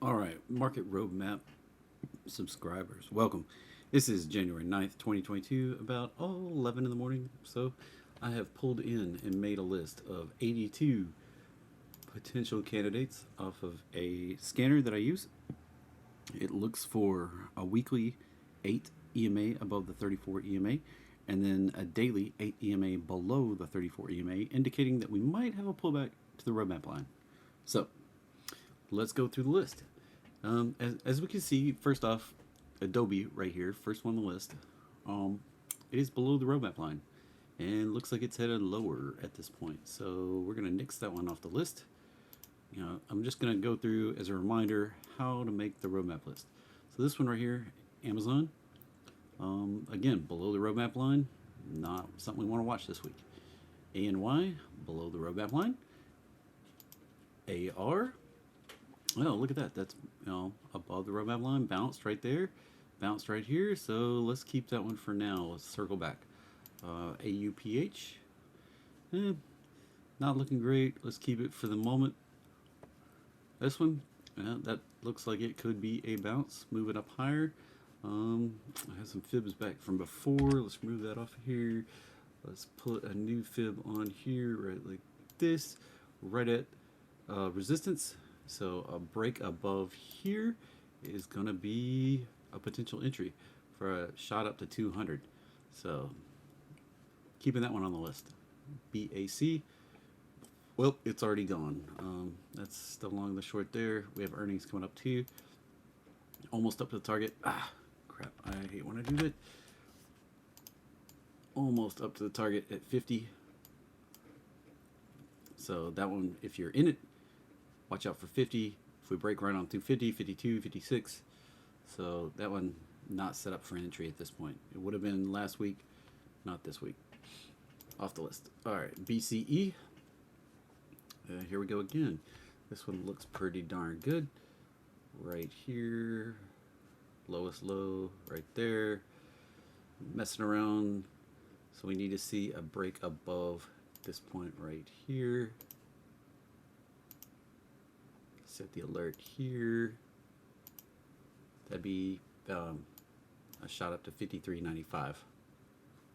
All right, Market Roadmap subscribers, welcome. This is January 9th, 2022, about 11 in the morning. So I have pulled in and made a list of 82 potential candidates off of a scanner that I use. It looks for a weekly 8 EMA above the 34 EMA, and then a daily 8 EMA below the 34 EMA, indicating that we might have a pullback to the roadmap line. So let's go through the list. As we can see, first off, Adobe right here, first one on the list, it is below the roadmap line and looks like it's headed lower at this point. So we're going to nix that one off the list. I'm just going to go through as a reminder how to make the roadmap list. So this one right here, Amazon, again, below the roadmap line, not something we want to watch this week. ANY, below the roadmap line. AR, oh, look at that. That's above the roadmap line, bounced right there, bounced right here. So let's keep that one for now. Let's circle back. AUPH, not looking great. Let's keep it for the moment. This one, that looks like it could be a bounce. Move it up higher. I have some fibs back from before. Let's move that off of here. Let's put a new fib on here, right like this, right at resistance. So a break above here is going to be a potential entry for a shot up to 200. So keeping that one on the list. BAC, well, it's already gone. That's the long and the short there. We have earnings coming up too. Almost up to the target. Ah, crap. I hate when I do that. Almost up to the target at 50. So that one, if you're in it, watch out for 50. If we break right on through 50, 52, 56. So that one not set up for an entry at this point. It would have been last week, not this week. Off the list. All right, BCE. Here we go again. This one looks pretty darn good. Right here. Lowest low right there. Messing around. So we need to see a break above this point right here. Set the alert here. That'd be a shot up to 53.95.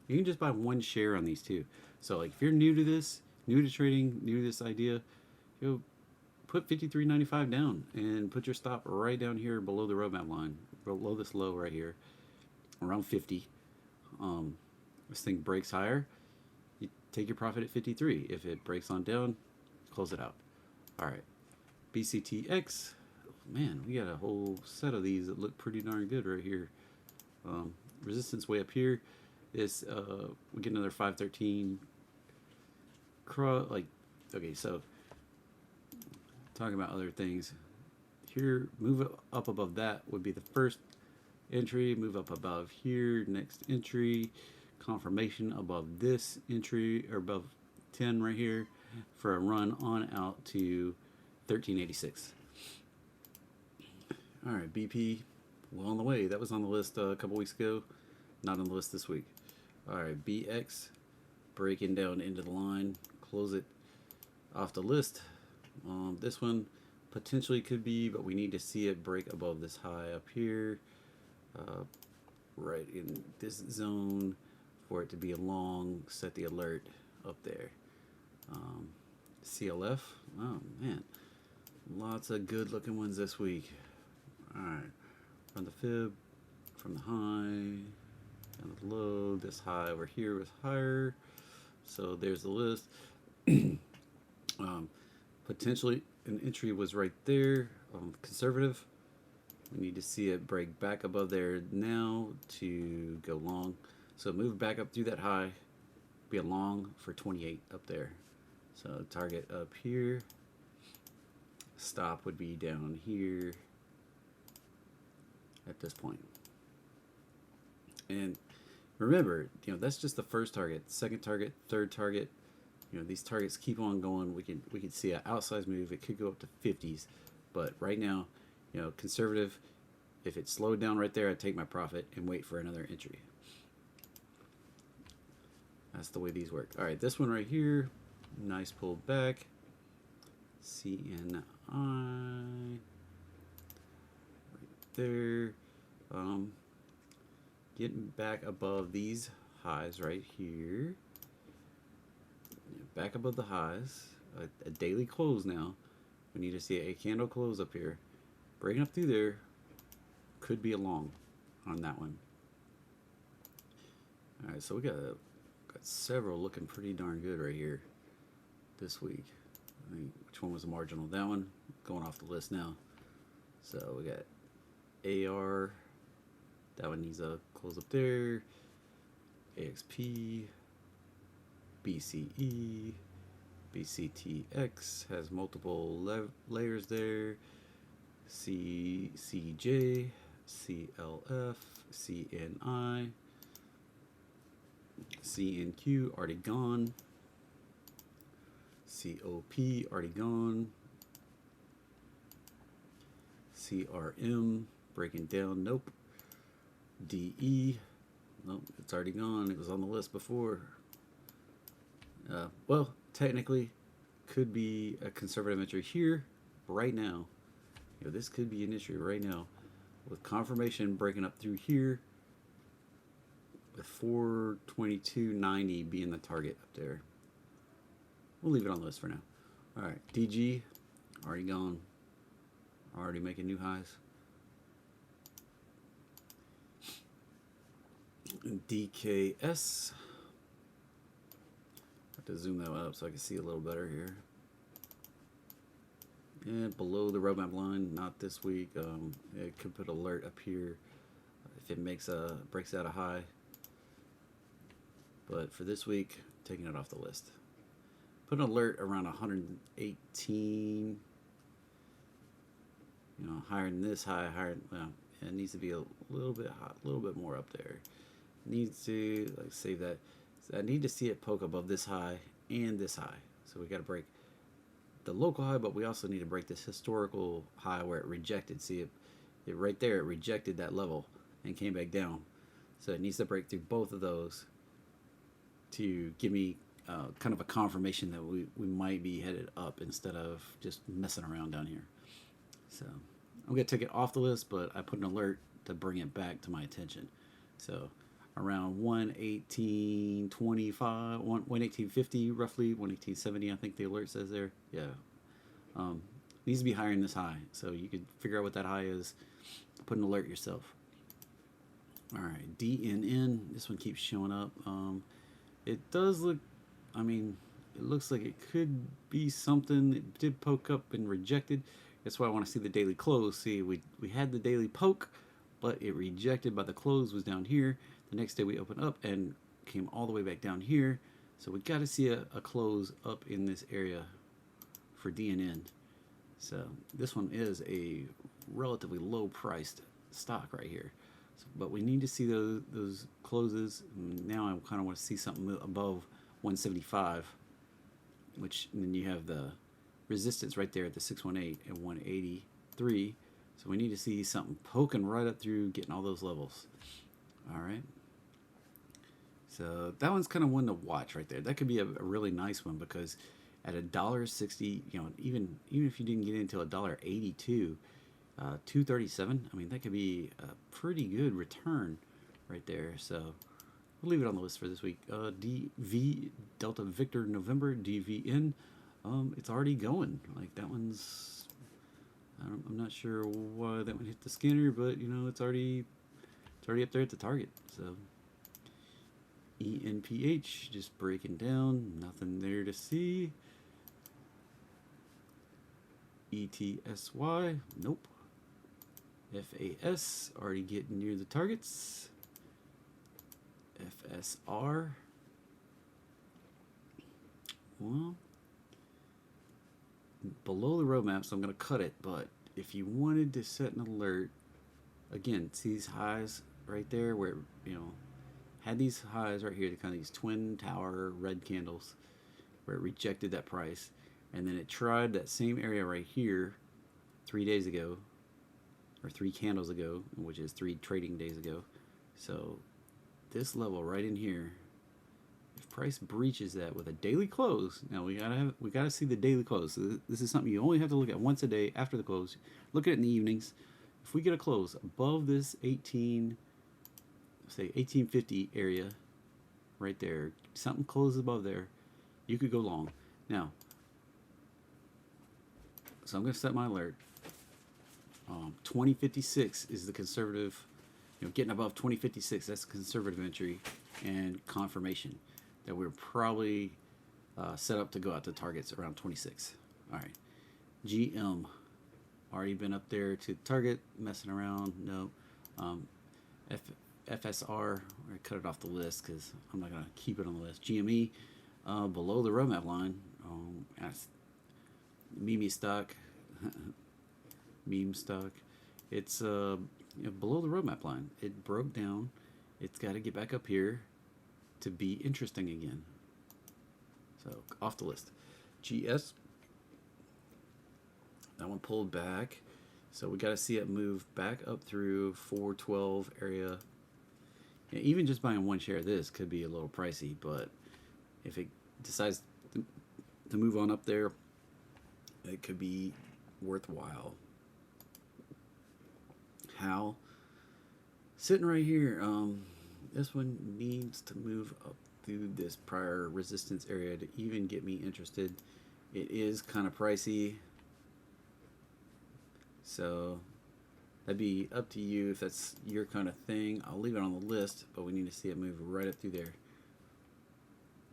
You can just buy one share on these two. So like if you're new to this, new to trading, new to this idea, put 53.95 down and put your stop right down here below the roadmap line, below this low right here, around 50. This thing breaks higher, you take your profit at 53. If it breaks on down, close it out. All right. BCTX, man, we got a whole set of these that look pretty darn good right here. Resistance way up here. This we get another 513. Okay, so talking about other things here, move up above that would be the first entry. Move up above here, next entry. Confirmation above this entry, or above 10 right here, for a run on out to 1386. All right, BP, well on the way. That was on the list a couple weeks ago, not on the list this week. All right, BX, breaking down into the line, close it off the list. This one potentially could be, but we need to see it break above this high up here, right in this zone, for it to be a long. Set the alert up there. CLF, oh man, lots of good looking ones this week. Alright, from the fib, from the high, and the low. This high over here was higher. So there's the list. Potentially an entry was right there. Conservative. We need to see it break back above there now to go long. So move back up through that high. Be a long for 28 up there. So target up here. Stop would be down here at this point. And remember, that's just the first target. Second target, third target. These targets keep on going. We can see an outsized move. It could go up to 50s, but right now, conservative. If it slowed down right there, I'd take my profit and wait for another entry. That's the way these work. All right, this one right here, nice pull back. CNI. there. Getting back above these highs right here. Back above the highs. A daily close now. We need to see a candle close up here. Breaking up through there. Could be a long on that one. Alright, so we got several looking pretty darn good right here this week. I think which one was a marginal? That one going off the list now. So we got AR. That one needs a close up there. AXP. BCE. BCTX has multiple layers there. CJ. CLF. CNI. CNQ already gone. COP already gone. CRM breaking down, nope. DE, nope, it's already gone. It was on the list before. Well, technically, could be a conservative entry here right now. You know, this could be an issue right now with confirmation breaking up through here. With 422.90 being the target up there. We'll leave it on the list for now. Alright, DG, already gone. Already making new highs. DKS. Have to zoom that one up so I can see a little better here. And below the roadmap line, not this week. It could put alert up here if it makes breaks out a high. But for this week, taking it off the list. Put an alert around 118. You know, higher than this high, higher. Well, it needs to be a little bit hot, a little bit more up there. Needs to like save that. So I need to see it poke above this high and this high. So we got to break the local high, but we also need to break this historical high where it rejected. See it right there. It rejected that level and came back down. So it needs to break through both of those to give me kind of a confirmation that we might be headed up instead of just messing around down here. So I'm going to take it off the list, but I put an alert to bring it back to my attention. So around 118.25, 118.50 roughly, 118.70 I think the alert says there. Yeah. Needs to be higher than this high. So you could figure out what that high is. Put an alert yourself. Alright, DNN. This one keeps showing up. It does look, I mean, it looks like it could be something. It did poke up and rejected. That's why I want to see the daily close. See, we had the daily poke, but it rejected by the close was down here. The next day we opened up and came all the way back down here. So we got to see a close up in this area for DNN. So this one is a relatively low priced stock right here. But we need to see those closes. Now I kind of want to see something above 175, which and then you have the resistance right there at the 618 and 183. So we need to see something poking right up through, getting all those levels. All right. So that one's kind of one to watch right there. That could be a really nice one because at $1.60, you know, even if you didn't get into $1.82. 237. I mean, that could be a pretty good return right there. So we'll leave it on the list for this week. DV Delta Victor November DVN. It's already going. Like that one's. I'm not sure why that one hit the scanner, but you know it's already up there at the target. So ENPH just breaking down. Nothing there to see. ETSY. Nope. FAS, already getting near the targets. FSR. Well, below the roadmap, so I'm going to cut it. But if you wanted to set an alert, again, see these highs right there where, you know, had these highs right here, the kind of these twin tower red candles where it rejected that price. And then it tried that same area right here 3 days ago. Or 3 candles ago, which is 3 trading days ago. So this level right in here, if price breaches that with a daily close, now we gotta see the daily close. So this is something you only have to look at once a day after the close. Look at it in the evenings. If we get a close above this 18, say 1850 area right there, something closes above there, you could go long. Now, so I'm going to set my alert. 2056 is the conservative, getting above 2056, that's conservative entry and confirmation that we're probably set up to go out to targets around 26. All right, GM, already been up there to target, messing around, no. FSR, I cut it off the list because I'm not going to keep it on the list. GME, below the roadmap line, meme stock, meme stock. It's below the roadmap line. It broke down. It's got to get back up here to be interesting again. So off the list. GS, that one pulled back. So we got to see it move back up through 412 area. Even just buying one share of this could be a little pricey, but if it decides to move on up there, it could be worthwhile. How? Sitting right here, this one needs to move up through this prior resistance area to even get me interested. It is kind of pricey, so that'd be up to you if that's your kind of thing. I'll leave it on the list, but we need to see it move right up through there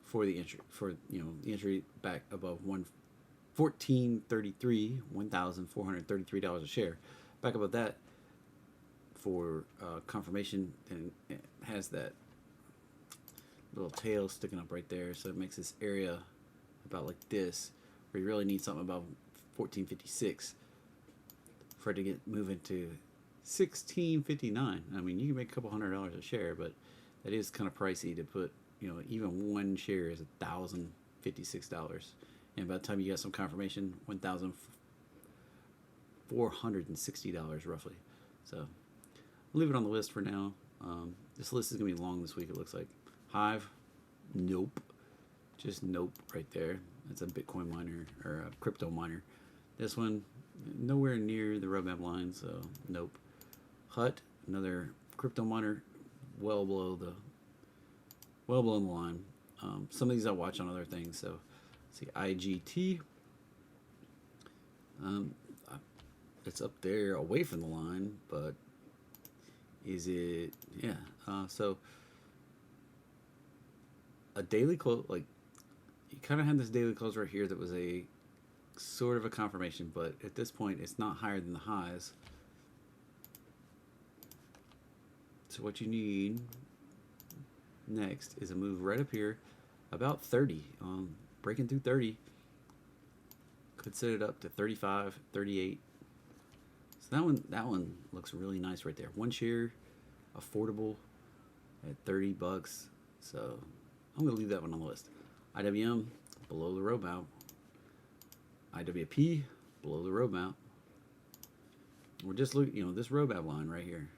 for the entry, for the entry back above 1433, $1,433 a share. Back above that for confirmation, and it has that little tail sticking up right there, so it makes this area about like this, where you really need something about 1456 for it to get moving to 1659. I mean, you can make a couple $100 a share, but that is kind of pricey to put. Even one share is $1,056, and by the time you get some confirmation, $1,460 roughly. So I'll leave it on the list for now. This list is gonna be long this week. It looks like. Hive, nope, just nope right there. That's a Bitcoin miner or a crypto miner. This one, nowhere near the roadmap line, so nope. Hut, another crypto miner, well below the line. Some of these I watch on other things. So, let's see, IGT. It's up there away from the line, but is it? Yeah. So a daily close, like you kind of had this daily close right here that was a sort of a confirmation, but at this point it's not higher than the highs. So what you need next is a move right up here about 30, breaking through 30 could set it up to 35, 38. So that one looks really nice right there. One share, affordable at $30. So I'm gonna leave that one on the list. IWM below the roadmap. IWP below the roadmap. We're just looking, this roadmap line right here.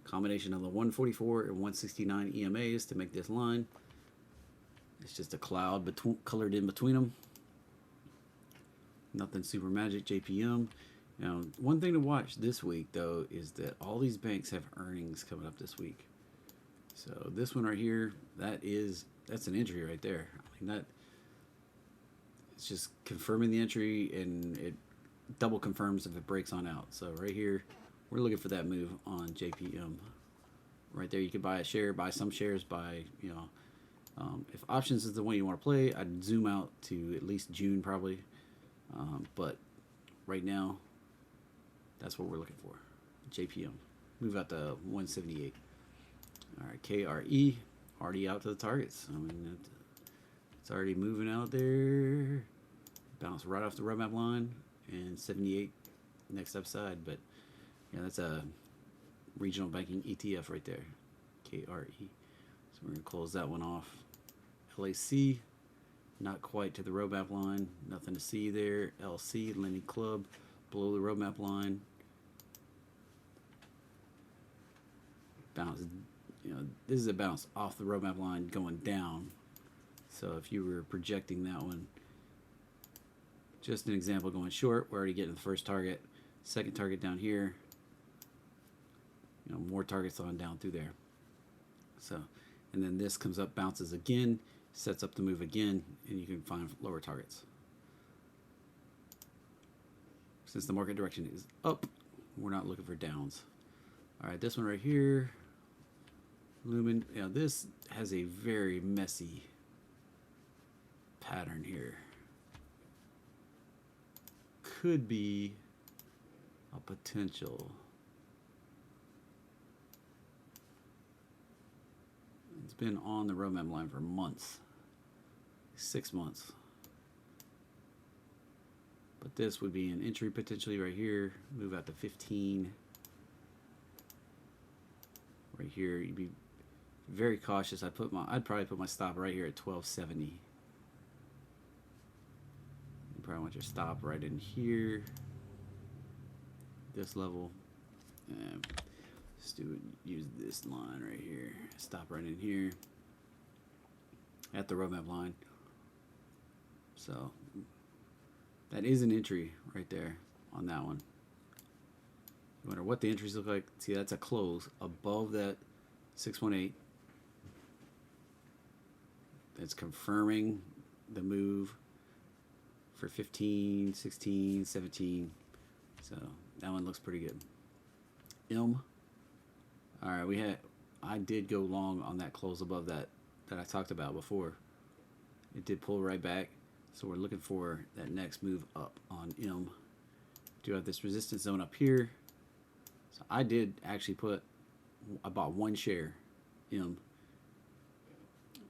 Combination of the 144 and 169 EMAs to make this line. It's just a cloud colored in between them. Nothing super magic. JPM. Now, one thing to watch this week though is that all these banks have earnings coming up this week. So this one right here, that's an entry right there. I mean, that it's just confirming the entry, and it double confirms if it breaks on out. So right here, we're looking for that move on JPM. Right there, you can buy a share, buy some shares, if options is the one you want to play, I'd zoom out to at least June probably. But right now, that's what we're looking for. JPM. Move out to 178. All right, KRE, already out to the targets. I mean, it's already moving out there. Bounce right off the roadmap line, and 78 next upside. But yeah, that's a regional banking ETF right there, KRE. So we're gonna close that one off. LAC, not quite to the roadmap line. Nothing to see there. LC, Lending Club, below the roadmap line. Bounce. This is a bounce off the roadmap line going down. So if you were projecting that one, just an example going short, we're already getting the first target. Second target down here, more targets on down through there. So, and then this comes up, bounces again, sets up the move again, and you can find lower targets. Since the market direction is up, we're not looking for downs. All right, this one right here, Lumen. This has a very messy pattern here. Could be a potential. It's been on the roadmap line for months, 6 months. But this would be an entry potentially right here. Move out to 15. Right here, you'd be very cautious. I'd probably put my stop right here at 1270. You probably want your stop right in here. This level. Use this line right here. Stop right in here at the roadmap line. So that is an entry right there on that one. No matter what the entries look like, see, that's a close above that 618. That's confirming the move for 15, 16, 17. So that one looks pretty good. All right, I did go long on that close above that I talked about before. It did pull right back, so we're looking for that next move up on M. Do have this resistance zone up here. So I did actually I bought one share M,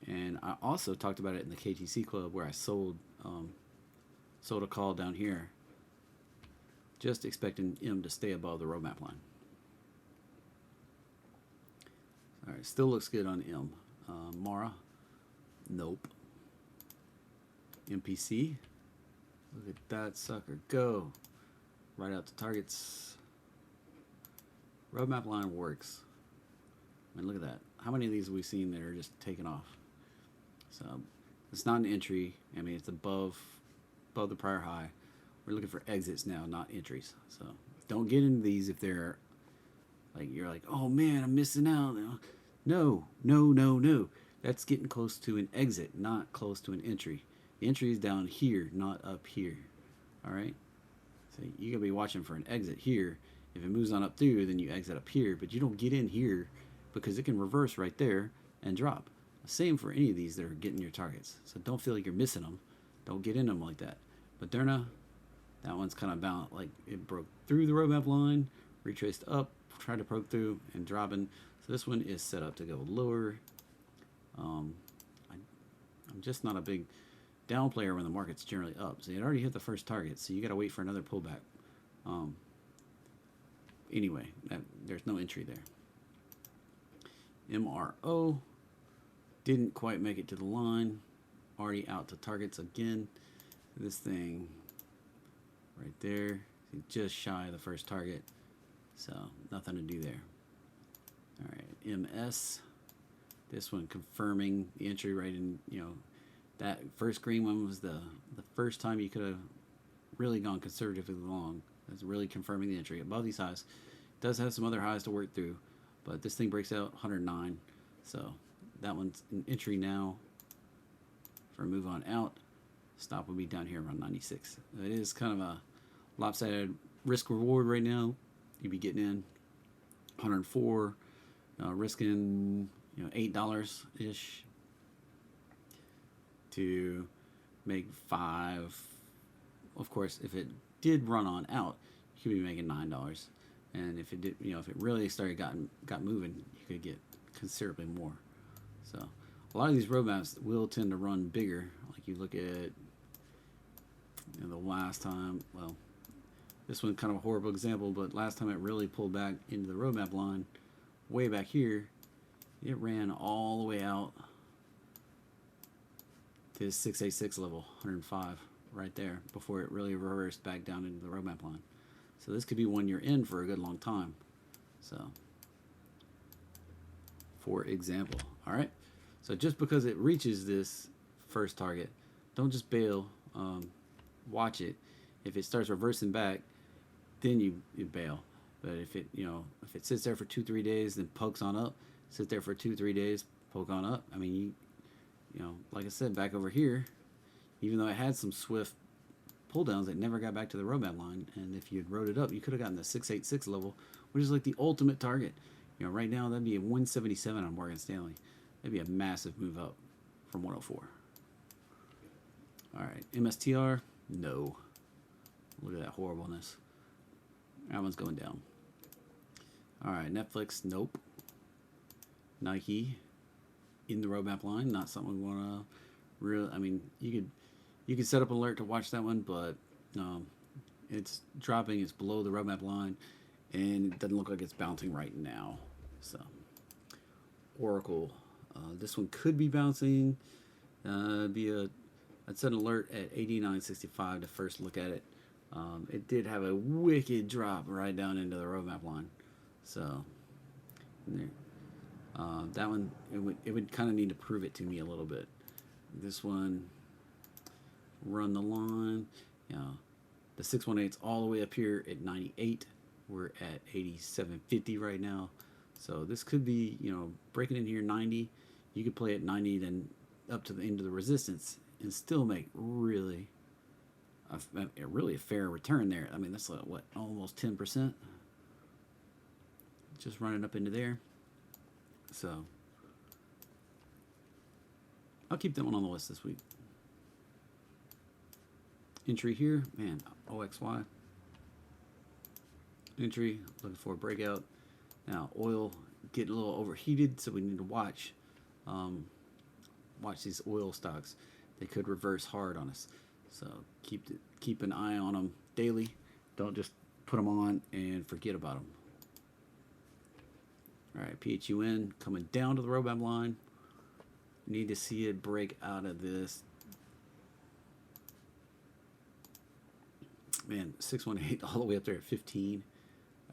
and I also talked about it in the KTC club where I sold a call down here, just expecting M to stay above the roadmap line. All right, still looks good on M. Mara, nope. MPC, look at that sucker go right out to targets. Roadmap line works. I mean, look at that. How many of these have we seen that are just taken off? So it's not an entry. I mean, it's above the prior high. We're looking for exits now, not entries. So don't get into these if they're like, you're like, oh man, I'm missing out. No. That's getting close to an exit, not close to an entry. The entry is down here, not up here. All right. So you gotta be watching for an exit here. If it moves on up through, then you exit up here, but you don't get in here because it can reverse right there and drop. Same for any of these that are getting your targets. So don't feel like you're missing them. Don't get in them like that. Moderna, that one's kind of about like it broke through the roadmap line, retraced up, tried to poke through and dropping. So this one is set up to go lower. I'm just not a big down player when the market's generally up. So it already hit the first target, so you got to wait for another pullback. Anyway, there's no entry there. MRO didn't quite make it to the line. Already out to targets again. This thing right there, just shy of the first target. So nothing to do there. All right, MS. This one confirming the entry right in, that first green one was the first time you could have really gone conservatively long. That's really confirming the entry above these highs. It does have some other highs to work through, but this thing breaks out 109. So that one's an entry now for a move on out. Stop will be down here around 96. It is kind of a lopsided risk reward right now. You'd be getting in 104, risking $8 ish to make 5. Of course, if it did run on out, you could be making $9. And if it did, if it really started got moving, you could get considerably more. So a lot of these roadmaps will tend to run bigger. Like you look at the last time, well, this one's kind of a horrible example, but last time it really pulled back into the roadmap line, way back here, it ran all the way out to 686 level, 105, right there, before it really reversed back down into the roadmap line. So this could be one you're in for a good long time. So, for example, all right. So just because it reaches this first target, don't just bail. Watch it. If it starts reversing back, then you bail. But if it, if it sits there for 2-3 days, then pokes on up, sit there for 2-3 days, poke on up. I mean, like I said, back over here, even though it had some swift pull downs, it never got back to the roadmap line. And if you had rode it up, you could have gotten the 686 level, which is like the ultimate target. Right now that'd be a 177 on Morgan Stanley. That'd be a massive move up from 104. All right, MSTR, no. Look at that horribleness. That one's going down. All right, Netflix, nope. Nike, in the roadmap line, not something we want to really. I mean, you could set up an alert to watch that one, but it's dropping. It's below the roadmap line, and it doesn't look like it's bouncing right now. So, Oracle, this one could be bouncing. I'd set an alert at 89.65 to first look at it. It did have a wicked drop right down into the roadmap line. So, that one, it would kind of need to prove it to me a little bit. This one, run the line. The 618's all the way up here at 98. We're at 87.50 right now. So this could be, breaking in here 90. You could play at 90, then up to the end of the resistance, and still make really a fair return there. I mean, that's like, what, almost 10%? Just running up into there. So I'll keep that one on the list this week. Entry here, man, OXY. Entry, looking for a breakout. Now, oil getting a little overheated, so we need to watch these oil stocks. They could reverse hard on us. So keep an eye on them daily. Don't just put them on and forget about them. All right, PHUN coming down to the roadmap line. Need to see it break out of this. Man, 618 all the way up there at 15.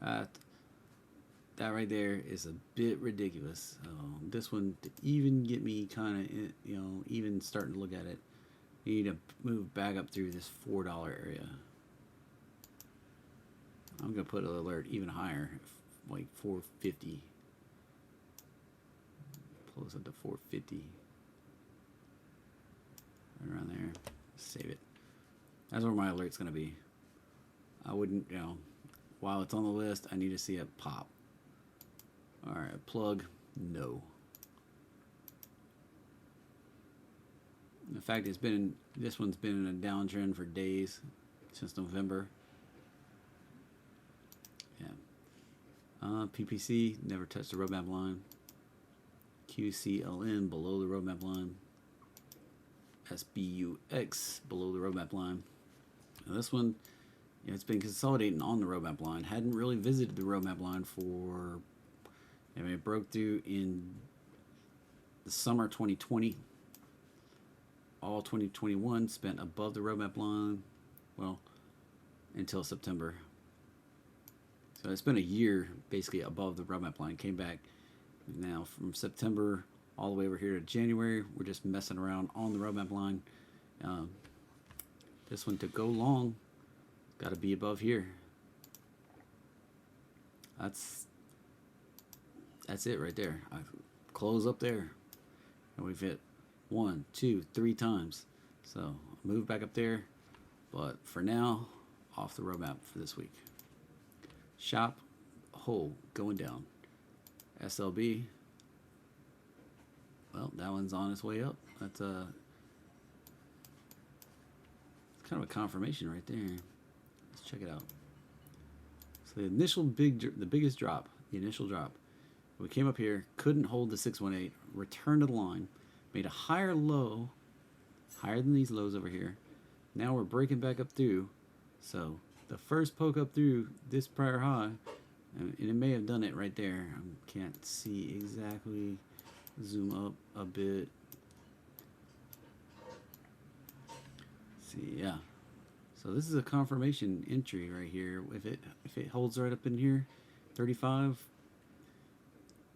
That right there is a bit ridiculous. This one, to even get me kind of, even starting to look at it, you need to move back up through this $4 area. I'm going to put an alert even higher, like 450. Close up to 450. Right around there. Save it. That's where my alert's going to be. I wouldn't, while it's on the list, I need to see it pop. All right, plug, no. In fact, this one's been in a downtrend for days, since November. Yeah. PPC, never touched the roadmap line. QCLN, below the roadmap line. SBUX, below the roadmap line. Now this one, it's been consolidating on the roadmap line. Hadn't really visited the roadmap line for, it broke through in the summer 2020. All 2021 spent above the roadmap line, well, until September. So it's been a year basically above the roadmap line. Came back now from September all the way over here to January. We're just messing around on the roadmap line. This one to go long, got to be above here. That's it right there. I close up there, and we've hit 1, 2, 3 times. So move back up there, but for now, off the roadmap for this week. Shop, whole, going down. SLB, well, that one's on its way up. That's it's kind of a confirmation right there. Let's check it out. So the biggest drop, the initial drop. We came up here, couldn't hold the 618, returned to the line, made a higher low, higher than these lows over here. Now we're breaking back up through. So the first poke up through this prior high, and it may have done it right there. I can't see exactly. Zoom up a bit. See, yeah. So this is a confirmation entry right here. If it holds right up in here, 35,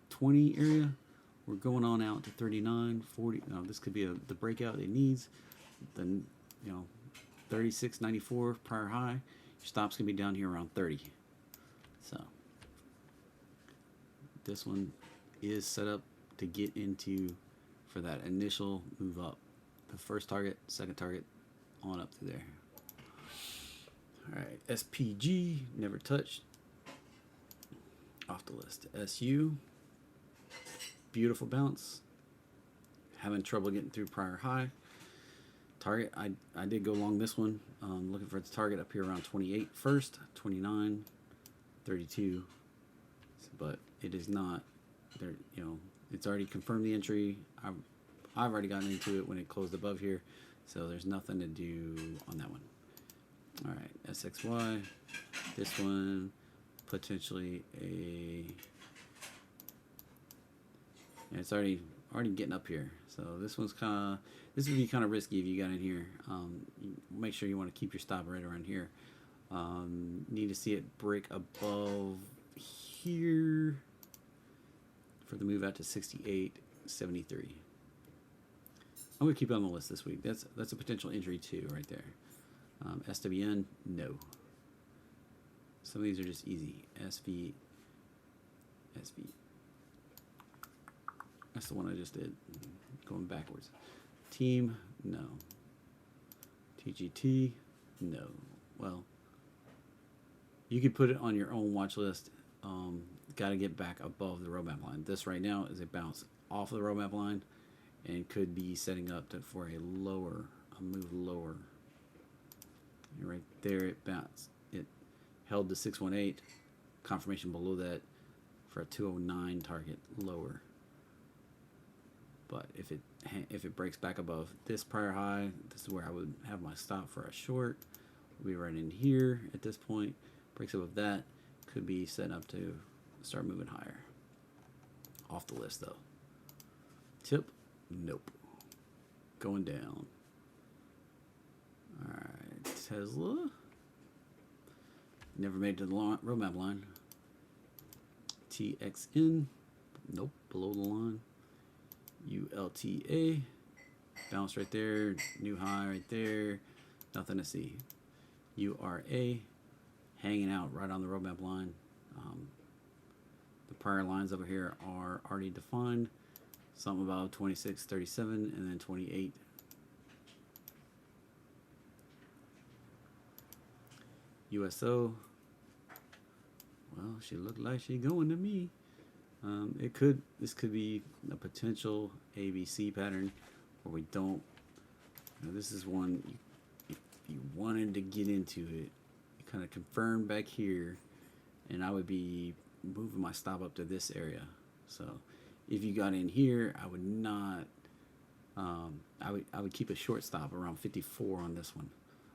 20 area, we're going on out to 39, 40. No, this could be the breakout it needs. Then 36.94 prior high. Your stop's gonna be down here around 30. So this one is set up to get into for that initial move up. The first target, second target, on up to there. All right, SPG, never touched. Off the list. SU, beautiful bounce. Having trouble getting through prior high. Target, I did go along this one. Looking for its target up here around 28 first, 29, 32. But it is not there. You know, it's already confirmed the entry. I've already gotten into it when it closed above here, so there's nothing to do on that one. All right, SXY. This one potentially a. And it's already getting up here. So this one's this would be kind of risky if you got in here. Make sure you want to keep your stop right around here. Need to see it break above here for the move out to 68.73. I'm gonna keep it on the list this week. That's a potential entry too, right there. SWN, no. Some of these are just easy. SV. That's the one I just did. Going backwards. Team, no. TGT, no. Well, you could put it on your own watch list. Got to get back above the roadmap line. This right now is a bounce off of the roadmap line and could be setting up for a move lower. And right there it bounced. It held the 618. Confirmation below that for a 209 target lower. But if it breaks back above this prior high, this is where I would have my stop for a short. We'll be right in here at this point. Breaks above that, could be set up to start moving higher. Off the list though. Tip, nope. Going down. All right, Tesla. Never made it to the roadmap line. TXN, nope, below the line. ULTA, bounce right there, new high right there, nothing to see. URA, hanging out right on the roadmap line. The prior lines over here are already defined. Something about 26.37 and then 28. USO, well, she looked like she going to me. This could be a potential ABC pattern where we don't. This is one if you wanted to get into it, you kind of confirm back here, and I would be moving my stop up to this area. So if you got in here, I would not. I would keep a short stop around 54 on this one.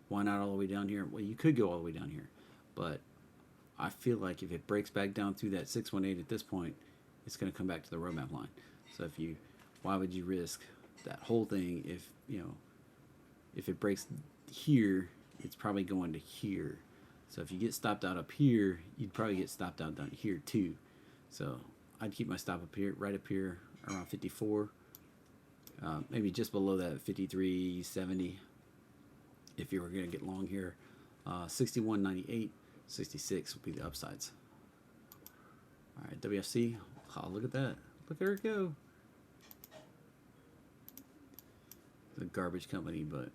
Why not all the way down here? Well, you could go all the way down here, but I feel like if it breaks back down through that 618 at this point, it's going to come back to the roadmap line. So why would you risk that whole thing if it breaks here, it's probably going to here. So if you get stopped out up here, you'd probably get stopped out down here too. So I'd keep my stop up here, right up here around 54, maybe just below that 53.70. If you were going to get long here, 61.98, 66 would be the upsides. All right, WFC. Oh, look at that. Look at her go. The garbage company, but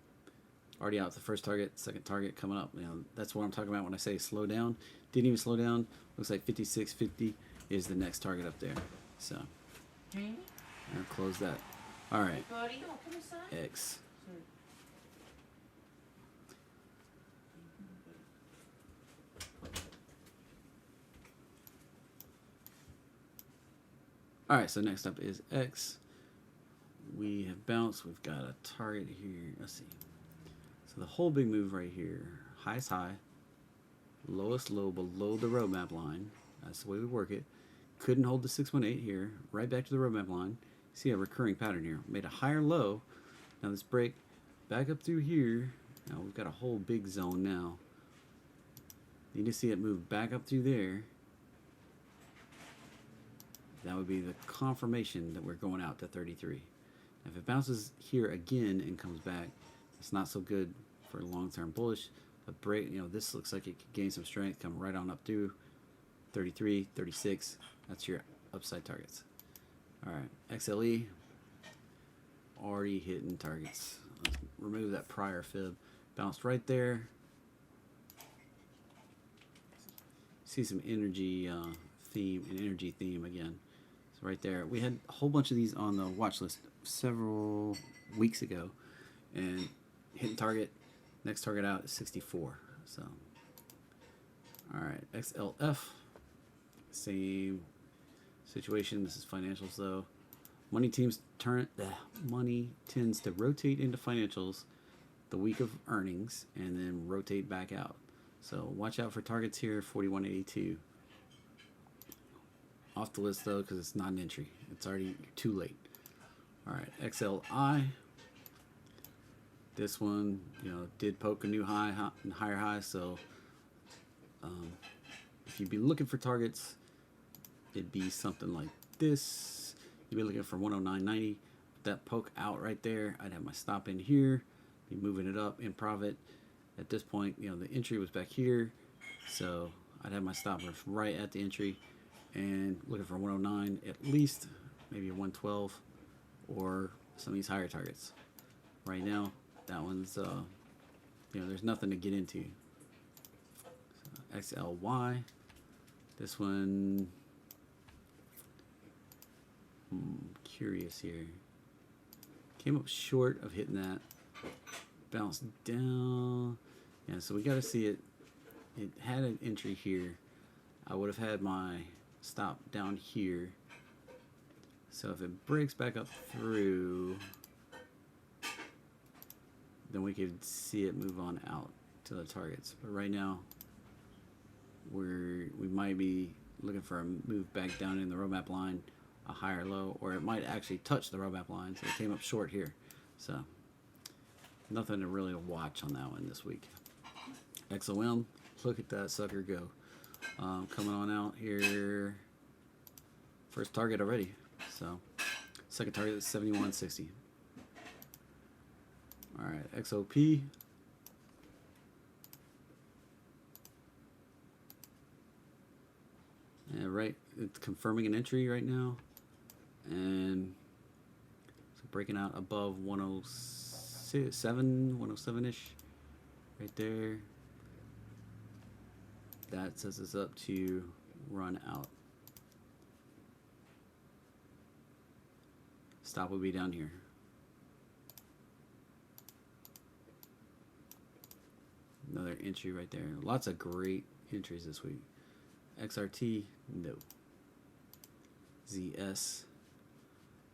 already out the first target, second target coming up. That's what I'm talking about when I say slow down. Didn't even slow down. Looks like 56.50 is the next target up there. So, I'll close that. All right. X. All right, so next up is X. We have bounced. We've got a target here. Let's see. So the whole big move right here. Highest high. Lowest low below the roadmap line. That's the way we work it. Couldn't hold the 618 here. Right back to the roadmap line. See a recurring pattern here. Made a higher low. Now this break back up through here. Now we've got a whole big zone now. Need to see it move back up through there. That would be the confirmation that we're going out to 33. If it bounces here again and comes back, it's not so good for long-term bullish. A break, this looks like it could gain some strength, come right on up through 33, 36. That's your upside targets. All right, XLE already hitting targets. Let's remove that prior fib. Bounced right there. See some energy theme, an energy theme again. So right there, we had a whole bunch of these on the watch list several weeks ago, and hitting target. Next target out is 64. So, all right, XLF, same situation. This is financials though. Money tends to rotate into financials the week of earnings and then rotate back out. So watch out for targets here, 41.82. Off the list though, because it's not an entry. It's already too late. All right, XLI. This one, did poke a new high and higher high. So if you'd be looking for targets, it'd be something like this. You'd be looking for 109.90. That poke out right there, I'd have my stop in here. Be moving it up in profit. At this point, the entry was back here, so I'd have my stop loss right at the entry, and looking for 109 at least, maybe a 112, or some of these higher targets. Right now, that one's there's nothing to get into. So XLY, this one, curious here. Came up short of hitting that. Bounced down. Yeah, so we got to see it. It had an entry here. I would have had my stop down here. So if it breaks back up through, then we could see it move on out to the targets. But right now, we might be looking for a move back down in the roadmap line, a higher low, or it might actually touch the roadmap line. So it came up short here. So nothing to really watch on that one this week. XOM, look at that sucker go. Coming on out here. First target already. So second target is 71.60. All right, XOP. Yeah, right. It's confirming an entry right now, and so breaking out above 107-ish, right there. That sets us up to run out. Stop will be down here. Another entry right there. Lots of great entries this week. XRT, no. ZS,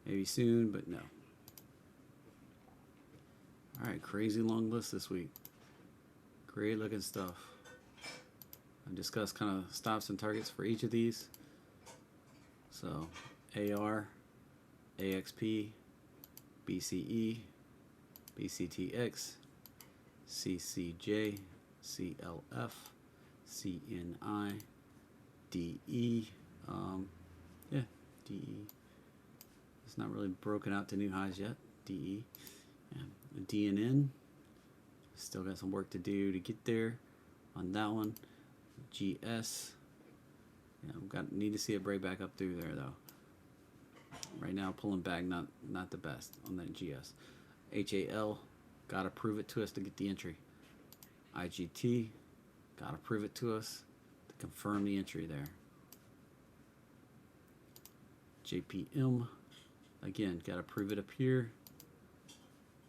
maybe soon, but no. All right, crazy long list this week. Great looking stuff. I've discussed kind of stops and targets for each of these. So AR, AXP, BCE, BCTX, CCJ, CLF, CNI, DE. DE. It's not really broken out to new highs yet. DE. Yeah. DNN. Still got some work to do to get there on that one. GS. Need to see it break back up through there though. Right now, pulling back, not the best on that GS. HAL. Gotta prove it to us to get the entry. IGT. Gotta prove it to us to confirm the entry there. JPM, again, got to prove it up here.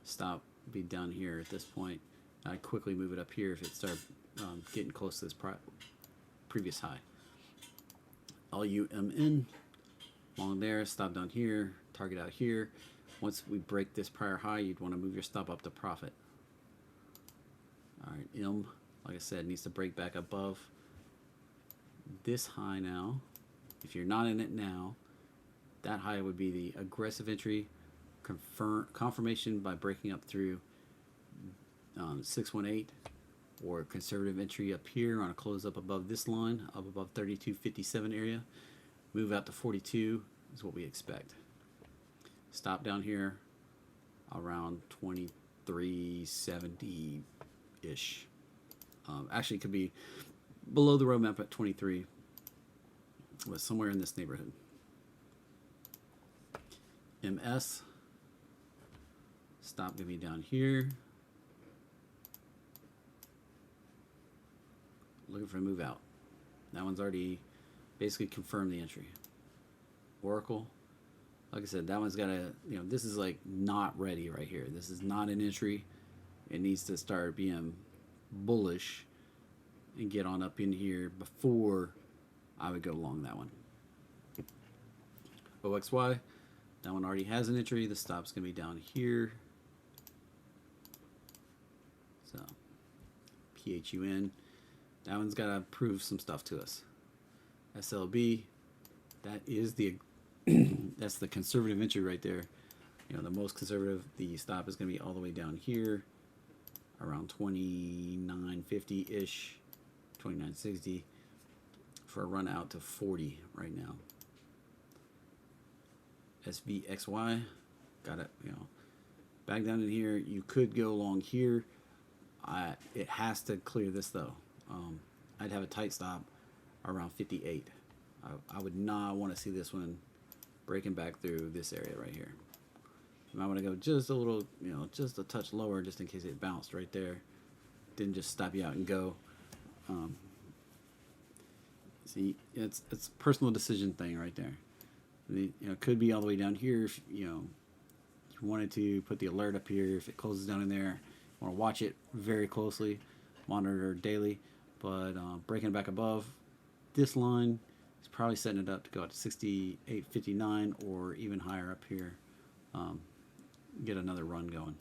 Stop, be down here at this point. I quickly move it up here if it starts getting close to this previous high. LUMN, long there, stop down here, target out here. Once we break this prior high, you'd want to move your stop up to profit. All right, M, like I said, needs to break back above this high now. If you're not in it now, that high would be the aggressive entry, confirmation by breaking up through 618, or conservative entry up here on a close up above this line, up above 32.57 area. Move out to 42 is what we expect. Stop down here around 23.70-ish. Actually, it could be below the roadmap at 23, but somewhere in this neighborhood. MS. Stop gonna be down here. Looking for a move out. That one's already basically confirmed the entry. Oracle. Like I said, that one's got to, this is like not ready right here. This is not an entry. It needs to start being bullish and get on up in here before I would go long that one. OXY, that one already has an entry. The stop's going to be down here. So, PHUN, that one's got to prove some stuff to us. SLB, that is the that's the conservative entry right there. The most conservative. The stop is going to be all the way down here, around 29.50 ish, 29.60, for a run out to 40 right now. SVXY, got it. Back down in here. You could go long here. It has to clear this though. I'd have a tight stop around 58. I would not want to see this one breaking back through this area right here. You might want to go just a little, just a touch lower, just in case it bounced right there. Didn't just stop you out and go. See, it's a personal decision thing right there. It could be all the way down here if you wanted to put the alert up here. If it closes down in there, you want to watch it very closely, monitor daily. But breaking back above this line, probably setting it up to go up to 68.59 or even higher up here. Get another run going.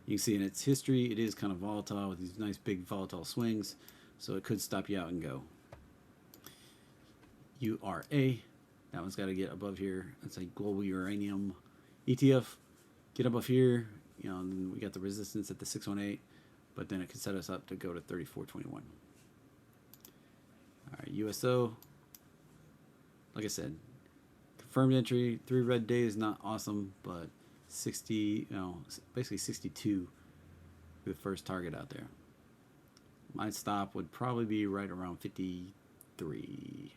You can see in its history, it is kind of volatile with these nice big volatile swings, so it could stop you out and go. URA, that one's got to get above here. That's a global uranium ETF. Get above here, and we got the resistance at the 618, but then it could set us up to go to 34.21. All right, USO. Like I said, confirmed entry, 3 red days, not awesome, but 60, basically 62 for the first target out there. My stop would probably be right around 53,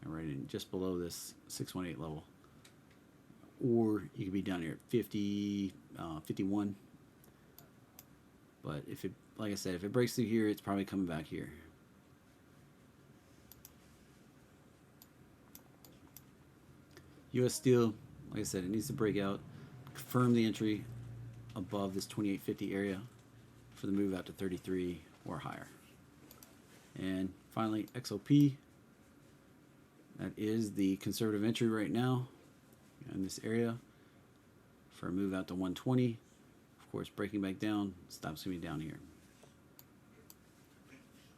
and right in just below this 618 level. Or you could be down here at 50, 51. But if it, like I said, if it breaks through here, it's probably coming back here. US Steel, like I said, it needs to break out, confirm the entry above this 28.50 area for the move out to 33 or higher. And finally, XOP, that is the conservative entry right now in this area for a move out to 120. Of course, breaking back down, stops going to be down here.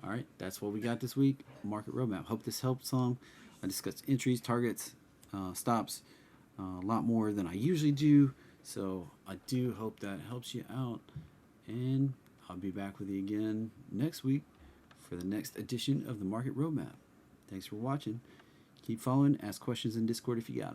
All right, that's what we got this week. Market roadmap. Hope this helped some. I discussed entries, targets, stops, a lot more than I usually do, so I do hope that helps you out, and I'll be back with you again next week for the next edition of the Market Roadmap. Thanks for watching. Keep following, ask questions in Discord if you got them.